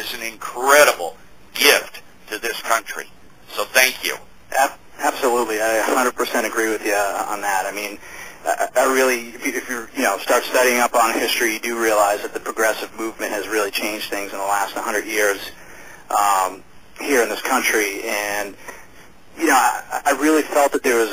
is an incredible gift to this country. So thank you. Absolutely. I 100% agree with you on that. I mean, I really, if you start studying up on history, you do realize that the progressive movement has really changed things in the last 100 years here in this country. And, I really felt that there was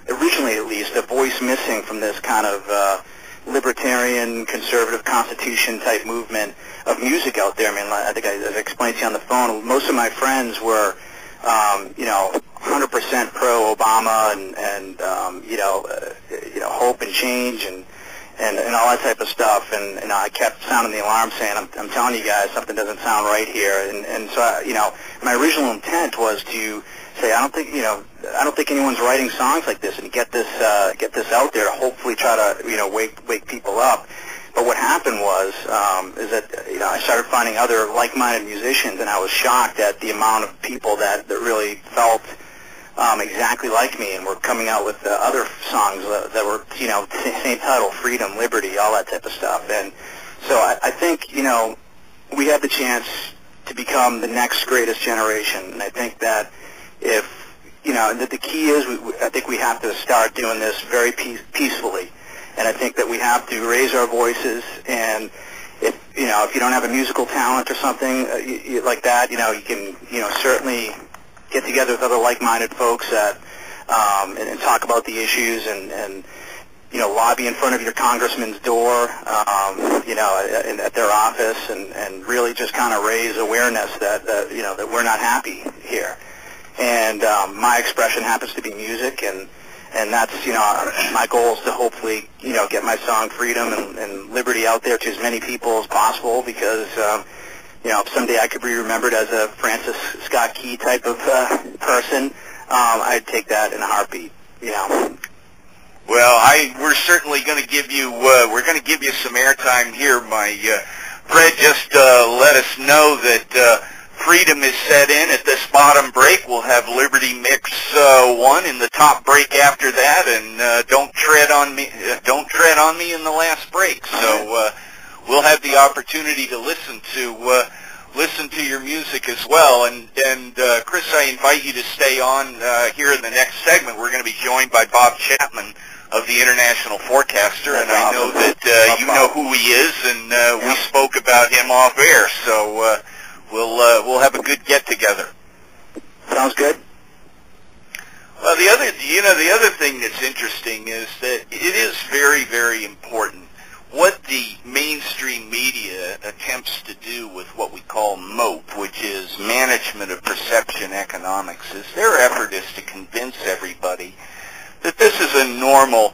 originally at least, a voice missing from this kind of libertarian, conservative constitution type movement of music out there. I mean, I think I explained to you on the phone, most of my friends were 100% pro-Obama and hope and change and all that type of stuff. And I kept sounding the alarm saying, I'm telling you guys, something doesn't sound right here. And so, my original intent was to say, I don't think anyone's writing songs like this, and get this out there to hopefully try to, wake people up. But what happened was, is that, I started finding other like-minded musicians, and I was shocked at the amount of people that really felt exactly like me, and were coming out with other songs that were, same title, freedom, liberty, all that type of stuff. And so I think, we have the chance to become the next greatest generation, and I think that if, that the key is, I think we have to start doing this very peacefully. And I think that we have to raise our voices, and if you don't have a musical talent or something like that, you can, certainly get together with other like-minded folks that, and talk about the issues and lobby in front of your congressman's door, at their office, and really just kind of raise awareness that we're not happy here. And my expression happens to be music, and that's, my goal is to hopefully, get my song Freedom and Liberty out there to as many people as possible, because, if someday I could be remembered as a Francis Scott Key type of person, I'd take that in a heartbeat, Well, we're certainly going to give you, some airtime here. Fred just let us know that Freedom is set in at this bottom break. We'll have Liberty Mix 1 in the top break after that, and Don't Tread on Me in the last break. So we'll have the opportunity to listen to your music as well. And Chris, I invite you to stay on here in the next segment. We're going to be joined by Bob Chapman of the International Forecaster, and I know that you know who he is, and we spoke about him off air. So we'll have a good get together. Sounds good. Well, the other thing that's interesting is that it is very, very important what the mainstream media attempts to do with what we call MOPE, which is Management of Perception Economics. Is their effort is to convince everybody that this is a normal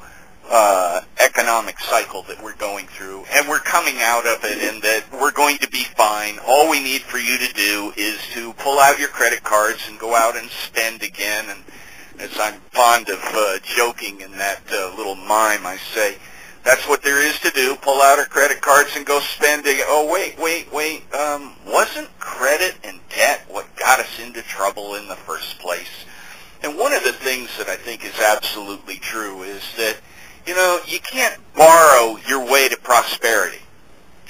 economic cycle that we're going through, and we're coming out of it, and that we're going to be fine. All we need for you to do is to pull out your credit cards and go out and spend again. And as I'm fond of joking in that little mime, I say, that's what there is to do, pull out our credit cards and go spend again. Oh, wait, wasn't credit and debt what got us into trouble in the first place? And one of the things that I think is absolutely true is that, you can't borrow your way to prosperity.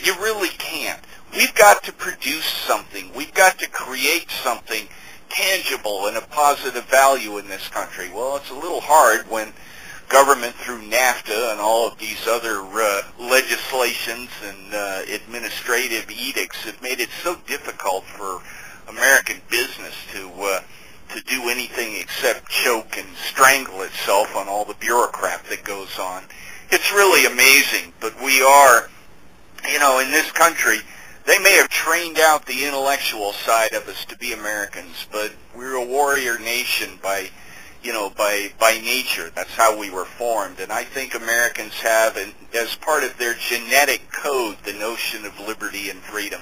You really can't. We've got to produce something. We've got to create something tangible and a positive value in this country. Well, it's a little hard when government through NAFTA and all of these other legislations and administrative edicts have made it so difficult for American business to do anything except choke and strangle itself on all the bureaucrat that goes on. It's really amazing, but we are, in this country, they may have trained out the intellectual side of us to be Americans, but we're a warrior nation by nature. That's how we were formed. And I think Americans have, as part of their genetic code, the notion of liberty and freedom.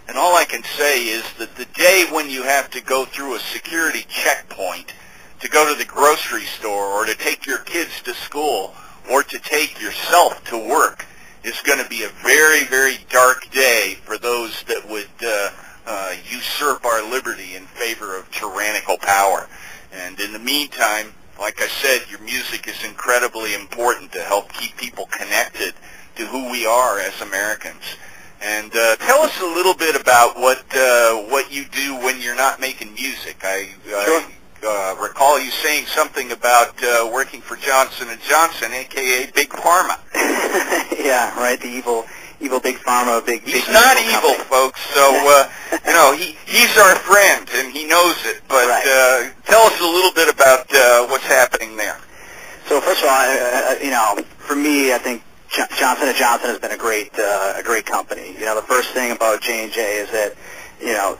And all I can say is that the day when you have to go through a security checkpoint to go to the grocery store or to take your kids to school or to take yourself to work is going to be a very, very dark day for those that would usurp our liberty in favor of tyrannical power. And in the meantime, like I said, your music is incredibly important to help keep people connected to who we are as Americans. And tell us a little bit about what you do when you're not making music. I recall you saying something about working for Johnson & Johnson, a.k.a. Big Pharma. Yeah, right, the evil Big Pharma, He's not evil, folks, so, he's our friend, and he knows it, but right. Tell us a little bit about what's happening there. So, first of all, for me, I think Johnson & Johnson has been a great company. The first thing about J&J is that,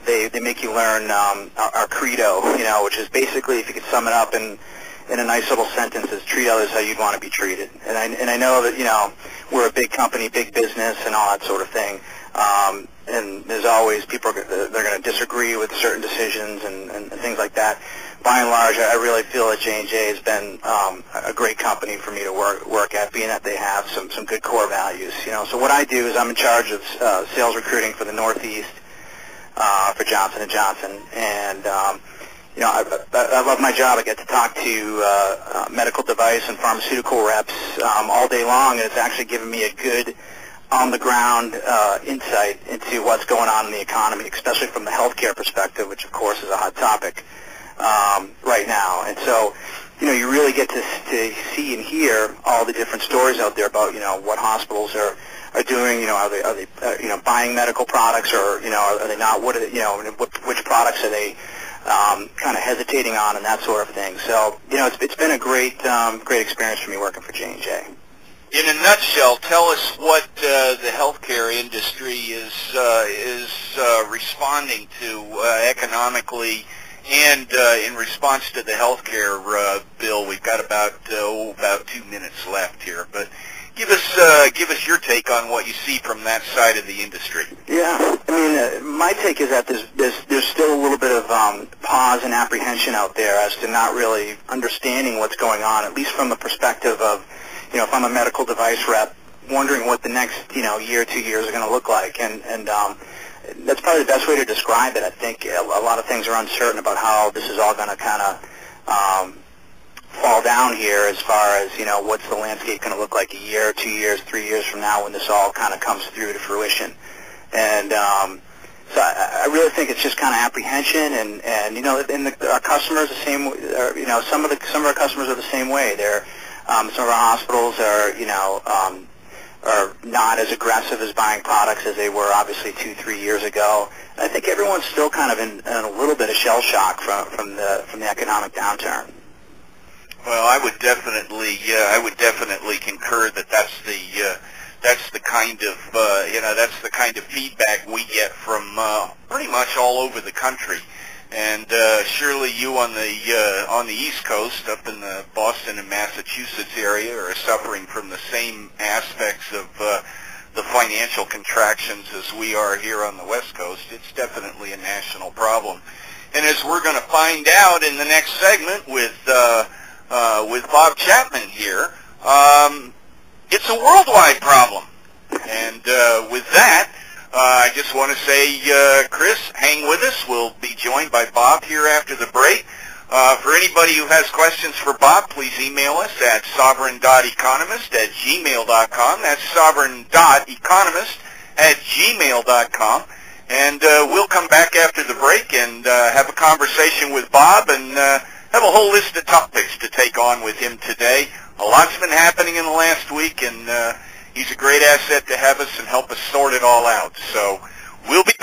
they make you learn our credo, which is basically, if you could sum it up in a nice little sentence, is treat others how you'd want to be treated. And I know that, we're a big company, big business, and all that sort of thing. And there's always people they're going to disagree with certain decisions and things like that. By and large, I really feel that J&J has been a great company for me to work at, being that they have some good core values. So what I do is I'm in charge of sales recruiting for the Northeast for Johnson & Johnson, and I love my job. I get to talk to medical device and pharmaceutical reps all day long, and it's actually given me a good on-the-ground insight into what's going on in the economy, especially from the healthcare perspective, which, of course, is a hot topic right now. And so, you really get to see and hear all the different stories out there about, what hospitals are doing. Are they buying medical products, or, are they not? What are they, which products are they kind of hesitating on, and that sort of thing. So, it's been a great experience for me working for J&J. In a nutshell, tell us what the healthcare industry is responding to economically, and in response to the healthcare bill. We've got about 2 minutes left here, but give us your take on what you see from that side of the industry. Yeah, my take is that there's still a little bit of pause and apprehension out there as to not really understanding what's going on, at least from the perspective of, if I'm a medical device rep, wondering what the next, year, 2 years are going to look like. And that's probably the best way to describe it. I think a lot of things are uncertain about how this is all going to kind of fall down here as far as, what's the landscape going to look like a year, 2 years, 3 years from now when this all kind of comes through to fruition. And so I really think it's just kind of apprehension, and our customers the same. Some of our customers are the same way. Some of our hospitals are not as aggressive as buying products as they were obviously 2-3 years ago. And I think everyone's still kind of in a little bit of shell shock from the economic downturn. Well, I would definitely concur that that's the kind of feedback we get from pretty much all over the country. And surely you on the East Coast, up in the Boston and Massachusetts area, are suffering from the same aspects of the financial contractions as we are here on the West Coast. It's definitely a national problem. And as we're going to find out in the next segment with Bob Chapman here, it's a worldwide problem. And with that, I just want to say, Chris, hang with us. We'll be joined by Bob here after the break. For anybody who has questions for Bob, please email us at sovereign.economist@gmail.com. That's sovereign.economist@gmail.com. And we'll come back after the break and have a conversation with Bob and have a whole list of topics to take on with him today. A lot's been happening in the last week, and he's a great asset to have us and help us sort it all out. So we'll be